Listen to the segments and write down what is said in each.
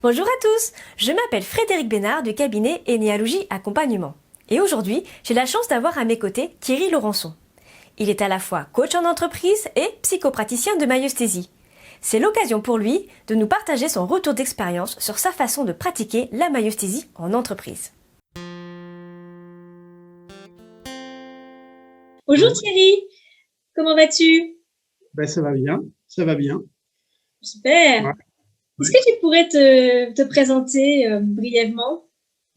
Bonjour à tous, je m'appelle Frédéric Bénard du cabinet Énéalogie Accompagnement. Et aujourd'hui, j'ai la chance d'avoir à mes côtés Thierry Laurençon. Il est à la fois coach en entreprise et psychopraticien de maïeusthésie. C'est l'occasion pour lui de nous partager son retour d'expérience sur sa façon de pratiquer la maïeusthésie en entreprise. Bonjour Thierry, comment vas-tu? Ben, ça va bien, ça va bien. Super. Ouais, Est-ce ouais. que tu pourrais te présenter brièvement?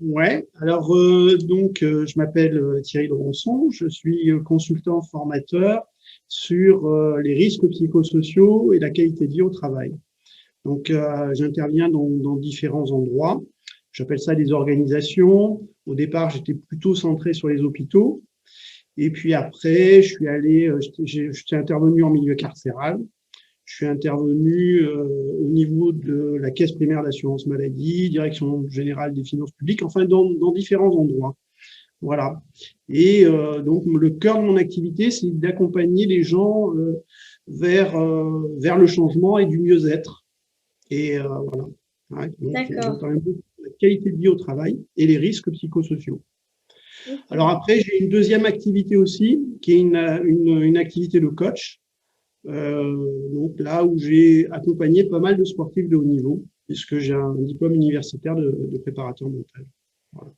Ouais. Alors, je m'appelle Thierry Laurençon, je suis consultant formateur sur les risques psychosociaux et la qualité de vie au travail. Donc, j'interviens dans différents endroits. J'appelle ça des organisations. Au départ, j'étais plutôt centré sur les hôpitaux. Et puis après, je suis intervenu en milieu carcéral. Je suis intervenu au niveau de la caisse primaire d'assurance maladie, direction générale des finances publiques, enfin dans différents endroits. Voilà. Et donc le cœur de mon activité, c'est d'accompagner les gens vers le changement et du mieux-être. Et voilà. Ouais, donc D'accord. j'interviens beaucoup sur la qualité de vie au travail et les risques psychosociaux. Alors Ok. après, j'ai une deuxième activité aussi, qui est une activité de coach. Donc là où j'ai accompagné pas mal de sportifs de haut niveau, puisque j'ai un diplôme universitaire de préparateur mental. Voilà.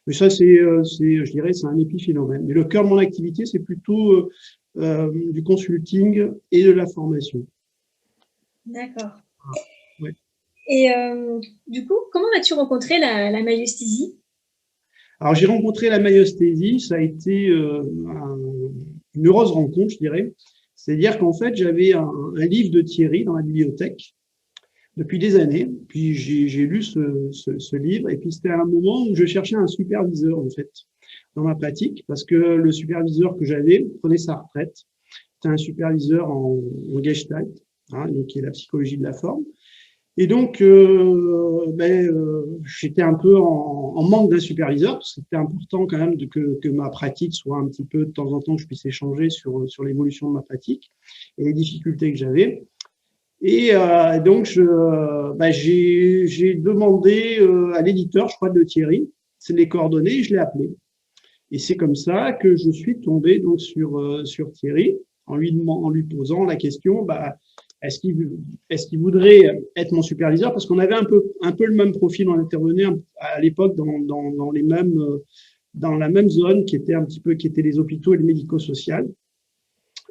Mais ça, je dirais, c'est un épiphénomène. Mais le cœur de mon activité, c'est plutôt du consulting et de la formation. D'accord. Ouais. Et du coup, comment as-tu rencontré la maïeusthésie? Alors j'ai rencontré la maïeusthésie, ça a été une heureuse rencontre, je dirais. C'est-à-dire qu'en fait, j'avais un livre de Thierry dans la bibliothèque depuis des années. Puis j'ai lu ce livre et puis c'était à un moment où je cherchais un superviseur en fait dans ma pratique parce que le superviseur que j'avais prenait sa retraite. C'était un superviseur en Gestalt, hein, donc qui est la psychologie de la forme. Et donc, j'étais un peu en manque d'un superviseur, parce que c'était important quand même que ma pratique soit un petit peu, de temps en temps, que je puisse échanger sur l'évolution de ma pratique et les difficultés que j'avais. Et donc, j'ai demandé à l'éditeur, je crois, de Thierry, c'est les coordonnées, et je l'ai appelé. Et c'est comme ça que je suis tombé donc sur Thierry en lui posant la question, est-ce qu'il voudrait être mon superviseur? Parce qu'on avait un peu le même profil, on intervenait à l'époque dans les mêmes, dans la même zone qui était un petit peu, qui étaient les hôpitaux et le médico-social.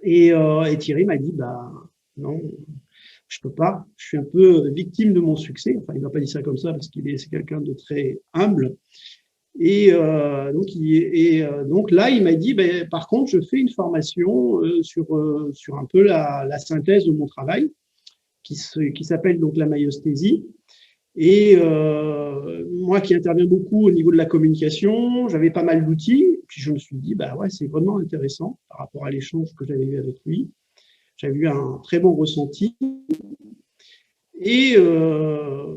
Et Thierry m'a dit, non, je peux pas. Je suis un peu victime de mon succès. Enfin, il m'a pas dit ça comme ça parce c'est quelqu'un de très humble. Donc là, il m'a dit, par contre, je fais une formation sur un peu la synthèse de mon travail, qui s'appelle donc la maïeusthésie. Et moi qui interviens beaucoup au niveau de la communication, j'avais pas mal d'outils. Puis je me suis dit, bah ouais, c'est vraiment intéressant par rapport à l'échange que j'avais eu avec lui. J'avais eu un très bon ressenti. Et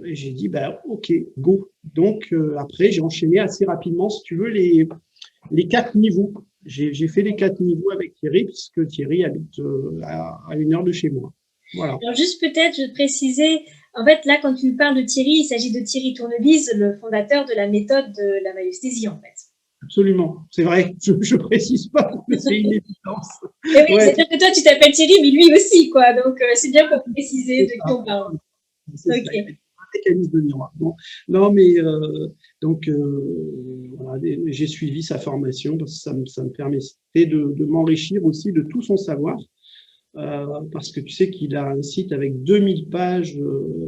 j'ai dit, ok, go. Donc après, j'ai enchaîné assez rapidement, si tu veux, les quatre niveaux. J'ai fait les quatre niveaux avec Thierry, puisque Thierry habite à 1 heure de chez moi. Voilà, Alors juste peut-être, je vais te préciser, en fait là quand tu parles de Thierry, il s'agit de Thierry Tournevis, le fondateur de la méthode de la maïeusthésie en fait. absolument. C'est vrai, je précise pas, mais c'est une évidence. Mais oui, Ouais, c'est-à-dire que toi tu t'appelles Thierry, mais lui aussi quoi, donc c'est bien pour préciser c'est de qui ça. on parle. C'est ça, Ok. un mécanisme de miroir. Bon, non, mais voilà, j'ai suivi sa formation parce que ça me permettait de m'enrichir aussi de tout son savoir. Parce que tu sais qu'il a un site avec 2000 pages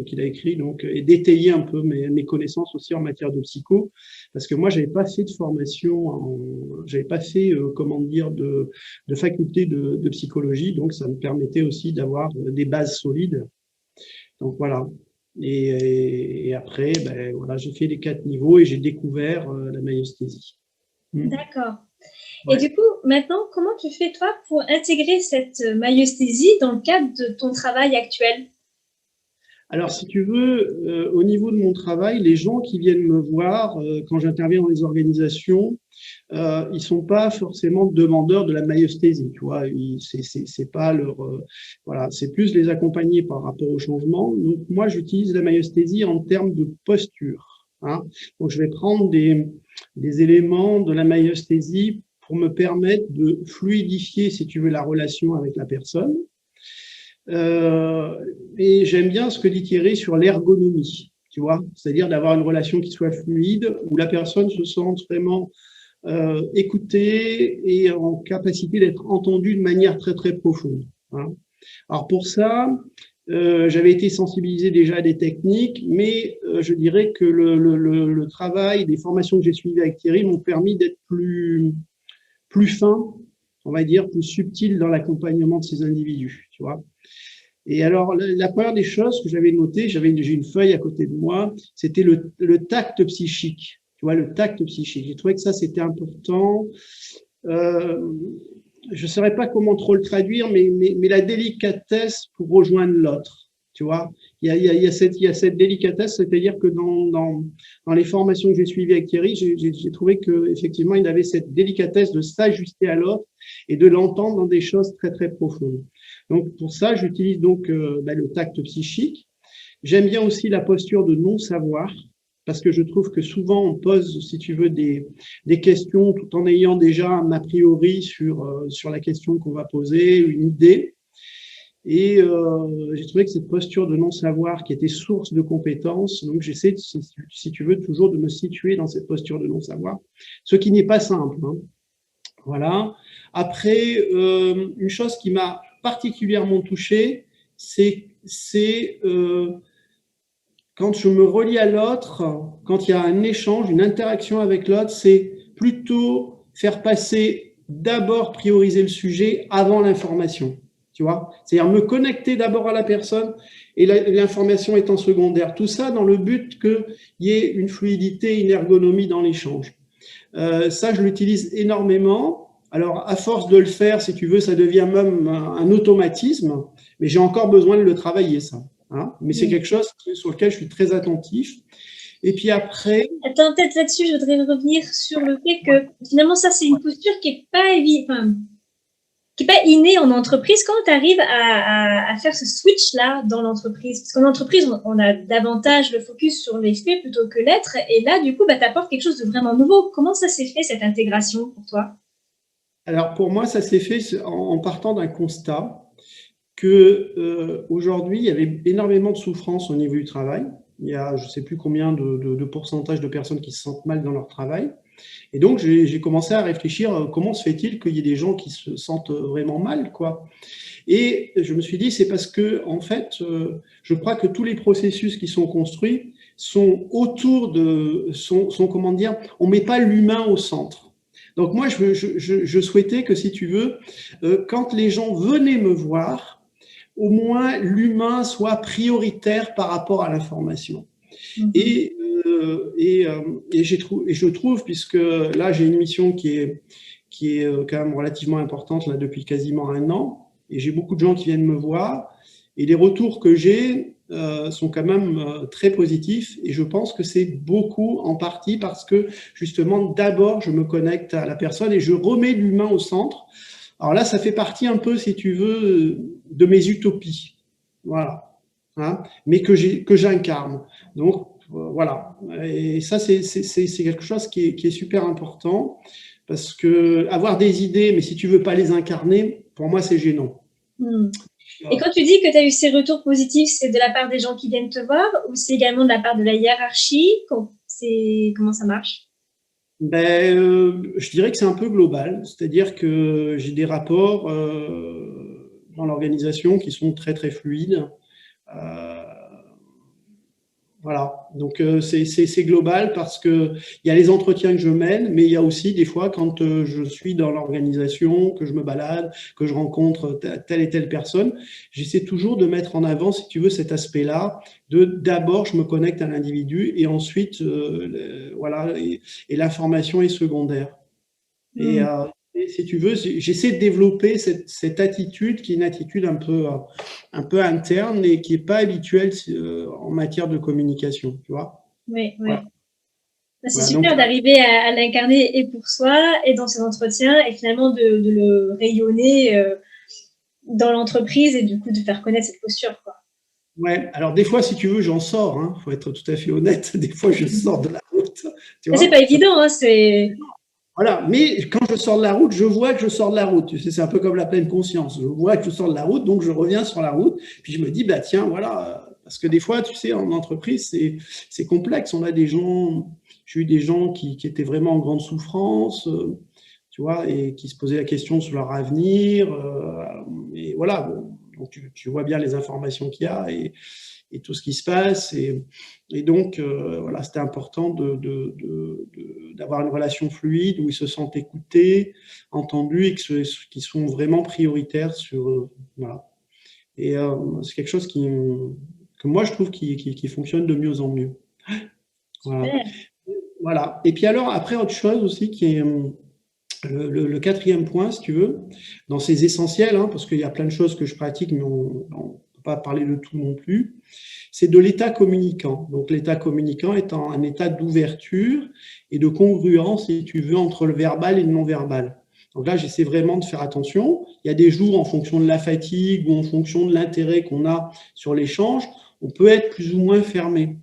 qu'il a écrit donc et d'étayer un peu mes connaissances aussi en matière de psycho parce que moi j'avais pas fait de formation j'avais pas fait comment dire de faculté de psychologie donc ça me permettait aussi d'avoir des bases solides donc voilà et après voilà j'ai fait les quatre niveaux et j'ai découvert la maïeusthésie. D'accord. Et Ouais. du coup, maintenant, comment tu fais toi pour intégrer cette maïeusthésie dans le cadre de ton travail actuel? Alors, si tu veux, au niveau de mon travail, les gens qui viennent me voir quand j'interviens dans les organisations, ils sont pas forcément demandeurs de la myosthésie, tu vois. C'est pas leur, voilà, c'est plus les accompagner par rapport au changement. Donc, moi, j'utilise la myosthésie en termes de posture, hein. Donc, je vais prendre des éléments de la myosthésie pour me permettre de fluidifier, si tu veux, la relation avec la personne. Et j'aime bien ce que dit Thierry sur l'ergonomie, tu vois, c'est-à-dire d'avoir une relation qui soit fluide, où la personne se sente vraiment écoutée et en capacité d'être entendue de manière très très profonde, hein. Alors pour ça, j'avais été sensibilisé déjà à des techniques, mais je dirais que le travail, des formations que j'ai suivies avec Thierry m'ont permis d'être plus fin, on va dire, plus subtil dans l'accompagnement de ces individus, tu vois. Et alors, la première des choses que j'avais notées, j'ai une feuille à côté de moi, c'était le tact psychique. Tu vois, le tact psychique. J'ai trouvé que ça, c'était important. Je ne saurais pas comment trop le traduire, mais la délicatesse pour rejoindre l'autre. Tu vois, il y a cette délicatesse, c'est-à-dire que dans les formations que j'ai suivies avec Thierry, j'ai trouvé qu'effectivement, il avait cette délicatesse de s'ajuster à l'autre et de l'entendre dans des choses très, très profondes. Donc, pour ça, j'utilise donc le tact psychique. J'aime bien aussi la posture de non-savoir, parce que je trouve que souvent, on pose, si tu veux, des questions tout en ayant déjà un a priori sur la question qu'on va poser, une idée. Et j'ai trouvé que cette posture de non-savoir qui était source de compétences, donc j'essaie, si tu veux, toujours de me situer dans cette posture de non-savoir, ce qui n'est pas simple, hein. Voilà. Après, une chose qui m'a particulièrement touché, c'est quand je me relie à l'autre, quand il y a un échange, une interaction avec l'autre, c'est plutôt faire passer d'abord prioriser le sujet avant l'information. Tu vois, c'est-à-dire me connecter d'abord à la personne et l'information étant secondaire. Tout ça dans le but qu'il y ait une fluidité, une ergonomie dans l'échange. Ça, je l'utilise énormément. Alors, à force de le faire, si tu veux, ça devient même un automatisme, mais j'ai encore besoin de le travailler, ça, hein. Mais c'est quelque chose sur lequel je suis très attentif. Et puis après… Attends, peut-être là-dessus, je voudrais revenir sur le fait que finalement, ça, c'est une posture qui n'est pas innée en entreprise. Quand tu arrives à faire ce switch-là dans l'entreprise, parce qu'en entreprise, on a davantage le focus sur les faits plutôt que l'être, et là, du coup, tu apportes quelque chose de vraiment nouveau. Comment ça s'est fait, cette intégration pour toi? Alors, pour moi, ça s'est fait en partant d'un constat que aujourd'hui, il y avait énormément de souffrance au niveau du travail. Il y a je ne sais plus combien de pourcentage de personnes qui se sentent mal dans leur travail. Et donc, j'ai commencé à réfléchir comment se fait-il qu'il y ait des gens qui se sentent vraiment mal, quoi. Et je me suis dit, c'est parce que, en fait, je crois que tous les processus qui sont construits sont autour comment dire, on ne met pas l'humain au centre. Donc moi, je souhaitais que, si tu veux, quand les gens venaient me voir, au moins l'humain soit prioritaire par rapport à l'information. Et je trouve, puisque là j'ai une mission qui est quand même relativement importante là depuis quasiment 1 an, et j'ai beaucoup de gens qui viennent me voir, et les retours que j'ai sont quand même très positifs, et je pense que c'est beaucoup en partie parce que justement d'abord je me connecte à la personne et je remets l'humain au centre. Alors là, ça fait partie un peu, si tu veux, de mes utopies, voilà, hein, mais que j'incarne. Donc voilà, et ça c'est quelque chose qui est super important, parce que avoir des idées, mais si tu veux pas les incarner, pour moi c'est gênant. Et quand tu dis que tu as eu ces retours positifs, c'est de la part des gens qui viennent te voir ou c'est également de la part de la hiérarchie? Comment ça marche? Je dirais que c'est un peu global, c'est-à-dire que j'ai des rapports dans l'organisation qui sont très très fluides. Voilà, donc c'est global parce que il y a les entretiens que je mène, mais il y a aussi des fois quand je suis dans l'organisation, que je me balade, que je rencontre telle et telle personne, j'essaie toujours de mettre en avant, si tu veux, cet aspect-là, d'abord je me connecte à l'individu et ensuite voilà, et l'information est secondaire. Et Et si tu veux, j'essaie de développer cette attitude qui est une attitude un peu interne et qui n'est pas habituelle en matière de communication, tu vois. Oui, oui. Voilà. C'est Voilà, super donc, d'arriver à l'incarner et pour soi et dans ses entretiens et finalement de le rayonner dans l'entreprise et du coup de faire connaître cette posture, quoi. ouais. Alors des fois, si tu veux, j'en sors, hein, faut être tout à fait honnête. Des fois, je sors de la route, tu Mais c'est vois. pas évident, hein, c'est. Voilà, mais quand je sors de la route, je vois que je sors de la route. Tu sais, c'est un peu comme la pleine conscience. Je vois que je sors de la route, donc je reviens sur la route. Puis je me dis, bah tiens, voilà. Parce que des fois, tu sais, en entreprise, c'est complexe. On a des gens, j'ai eu des gens qui étaient vraiment en grande souffrance, tu vois, et qui se posaient la question sur leur avenir. Et voilà, bon, donc tu vois bien les informations qu'il y a et tout ce qui se passe. Et donc, voilà, c'était important d'avoir une relation fluide où ils se sentent écoutés, entendus et qu'ils sont vraiment prioritaires sur. Voilà. Et c'est quelque chose que moi, je trouve qui fonctionne de mieux en mieux. Voilà. Super. Voilà. Et puis alors, après, autre chose aussi qui est le quatrième point, si tu veux, dans ces essentiels, hein, parce qu'il y a plein de choses que je pratique, mais on ne peut pas parler de tout non plus, c'est de l'état communicant. Donc l'état communicant étant un état d'ouverture et de congruence, si tu veux, entre le verbal et le non-verbal. Donc là, j'essaie vraiment de faire attention. Il y a des jours, en fonction de la fatigue ou en fonction de l'intérêt qu'on a sur l'échange, on peut être plus ou moins fermé.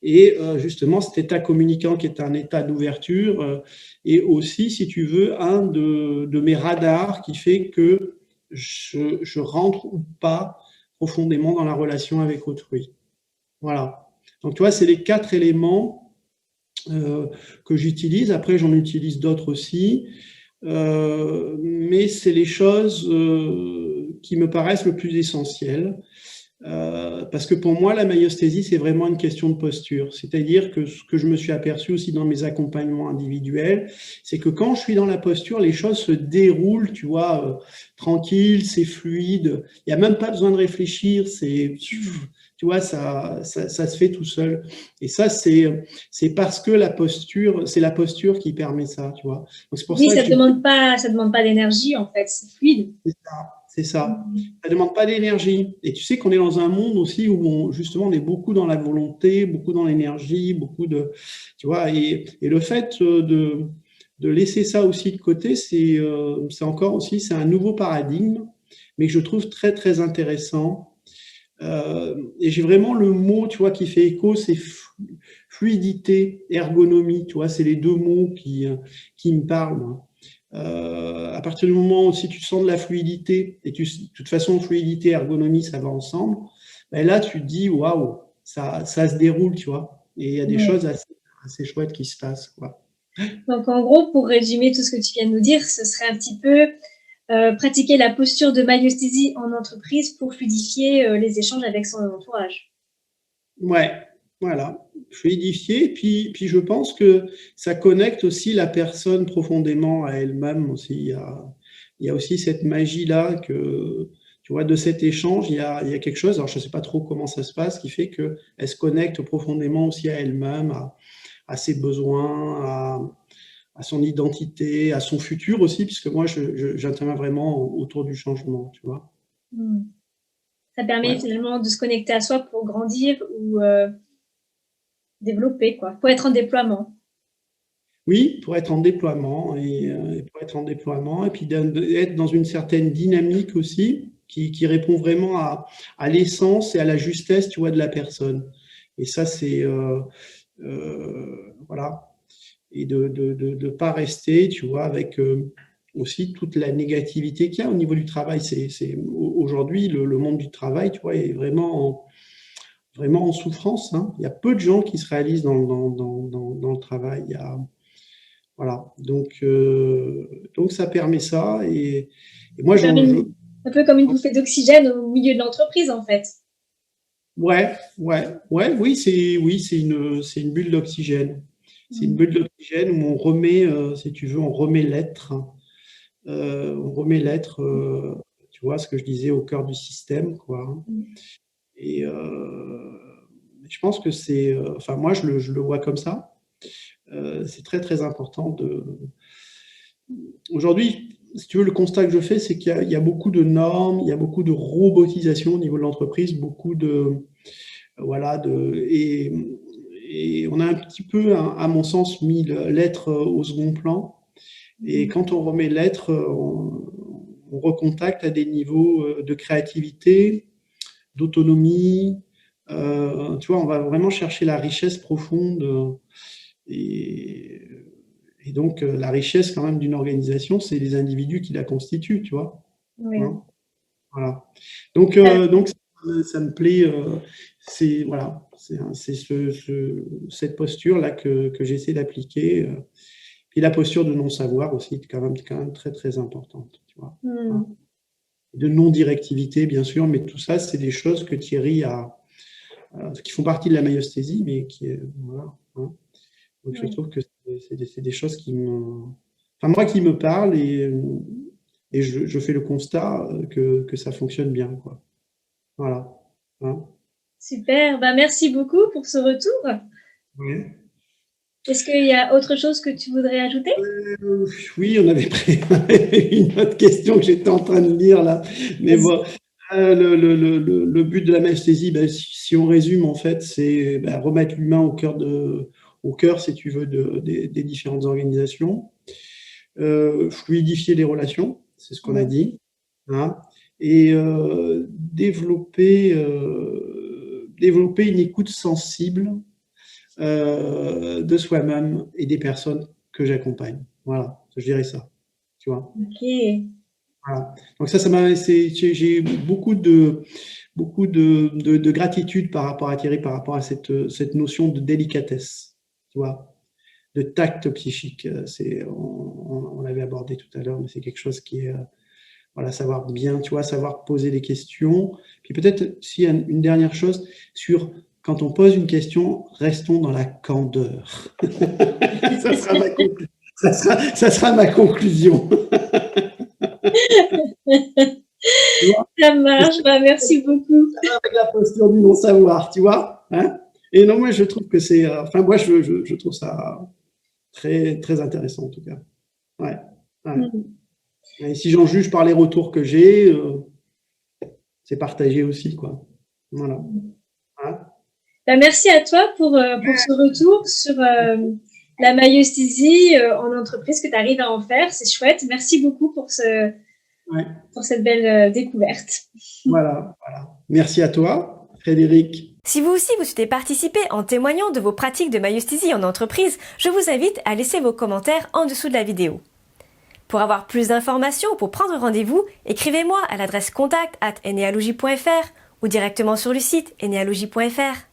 Et justement, cet état communicant qui est un état d'ouverture est aussi, si tu veux, un de mes radars qui fait que je rentre ou pas profondément dans la relation avec autrui. Voilà. Donc, tu vois, c'est les 4 éléments que j'utilise. Après, j'en utilise d'autres aussi. Mais c'est les choses qui me paraissent le plus essentielles. Parce que pour moi, la maïesthésie, c'est vraiment une question de posture. C'est-à-dire que ce que je me suis aperçu aussi dans mes accompagnements individuels, c'est que quand je suis dans la posture, les choses se déroulent, tu vois, tranquille, c'est fluide. Il n'y a même pas besoin de réfléchir. Tu vois, ça se fait tout seul. Et ça, c'est parce que la posture, c'est la posture qui permet ça, tu vois. Donc, c'est pour Oui, ça que je dis, ça demande pas d'énergie en fait, c'est fluide. c'est ça. C'est ça. Ça ne demande pas d'énergie. Et tu sais qu'on est dans un monde aussi où justement on est beaucoup dans la volonté, beaucoup dans l'énergie, beaucoup de, tu vois, et le fait de laisser ça aussi de côté, c'est encore aussi, c'est un nouveau paradigme, mais que je trouve très très intéressant. Et j'ai vraiment le mot, tu vois, qui fait écho, c'est fluidité, ergonomie, tu vois, c'est les deux mots qui me parlent, moi. À partir du moment où si tu sens de la fluidité, et de toute façon, fluidité, ergonomie, ça va ensemble, ben là, tu te dis, waouh, ça se déroule, tu vois. Et il y a des Ouais. choses assez chouettes qui se passent, quoi. Donc en gros, pour résumer tout ce que tu viens de nous dire, ce serait un petit peu pratiquer la posture de maïesthésie en entreprise pour fluidifier les échanges avec son entourage. Ouais, voilà, fluidifier. Puis je pense que ça connecte aussi la personne profondément à elle-même aussi. Il y a aussi cette magie-là que, tu vois, de cet échange, il y a quelque chose, alors je ne sais pas trop comment ça se passe, qui fait qu'elle se connecte profondément aussi à elle-même, à ses besoins, à son identité, à son futur aussi, puisque moi, j'interviens vraiment autour du changement, tu vois. Hmm. Ça permet Ouais. finalement de se connecter à soi pour grandir ou développer, quoi, pour être en déploiement. Oui, pour être en déploiement et pour être en déploiement et puis d'être dans une certaine dynamique aussi qui répond vraiment à l'essence et à la justesse, tu vois, de la personne. Et ça, c'est voilà. Et de pas rester, tu vois, avec aussi toute la négativité qu'il y a au niveau du travail. Aujourd'hui, le monde du travail, tu vois, est vraiment en souffrance, hein. Il y a peu de gens qui se réalisent dans le travail. Voilà, donc ça permet ça. Et moi, Ça permet un peu comme une bouffée d'oxygène au milieu de l'entreprise, en fait. ouais, c'est une bulle d'oxygène. C'est une Mm. bulle d'oxygène où on remet, si tu veux, on remet l'être, tu vois, ce que je disais, au cœur du système, quoi. Et je pense que enfin, moi, je le vois comme ça. C'est très, très important aujourd'hui. si tu veux, le constat que je fais, c'est qu'il y a beaucoup de normes, il y a beaucoup de robotisation au niveau de l'entreprise, beaucoup de, voilà, et on a un petit peu, à mon sens, mis l'être au second plan. Et quand on remet l'être, on recontacte à des niveaux de créativité, d'autonomie. Tu vois, on va vraiment chercher la richesse profonde. Et, et donc, la richesse quand même d'une organisation, c'est les individus qui la constituent, tu vois. Oui. Hein, voilà. Donc ça me plaît. C'est voilà, c'est cette posture-là que j'essaie d'appliquer. Puis la posture de non-savoir aussi, quand même très, très importante, tu vois. Hein. De non-directivité, bien sûr, mais tout ça, c'est des choses que Thierry qui font partie de la maïeusthésie, mais voilà. Hein. Donc, je trouve que c'est des choses qui me parlent et je fais le constat que ça fonctionne bien, quoi. Voilà. Hein. Super, bah, merci beaucoup pour ce retour. Oui. Est-ce qu'il y a autre chose que tu voudrais ajouter? Oui, on avait pris une autre question que j'étais en train de lire là. Mais bon, le but de la maïeusthésie, ben, si on résume, en fait, c'est remettre l'humain au cœur, si tu veux, des différentes organisations. Fluidifier les relations, c'est ce qu'on a dit. Hein, et développer une écoute sensible de soi-même et des personnes que j'accompagne. Voilà, je dirais ça. Tu vois. Ok. Voilà. Donc j'ai beaucoup de gratitude par rapport à Thierry, par rapport à cette notion de délicatesse, tu vois, de tact psychique. On l'avait abordé tout à l'heure, mais c'est quelque chose qui est voilà, savoir bien, tu vois, savoir poser des questions. Puis peut-être, s'il y a une dernière chose, quand on pose une question, restons dans la candeur. Ça sera ma conclusion. Ça marche, bah, merci beaucoup. Avec la posture du non-savoir, tu vois. Hein, et non, moi, je trouve que c'est... moi, je trouve ça très, très intéressant, en tout cas. Ouais. Et si j'en juge par les retours que j'ai, c'est partagé aussi, quoi. Voilà. Hein. Bah, merci à toi pour ce retour sur la maïeusthésie en entreprise que tu arrives à en faire. C'est chouette. Merci beaucoup pour cette belle découverte. Voilà. Merci à toi, Frédéric. Si vous aussi vous souhaitez participer en témoignant de vos pratiques de maïeusthésie en entreprise, je vous invite à laisser vos commentaires en dessous de la vidéo. Pour avoir plus d'informations ou pour prendre rendez-vous, écrivez-moi à l'adresse contact@enealogie.fr ou directement sur le site enealogie.fr.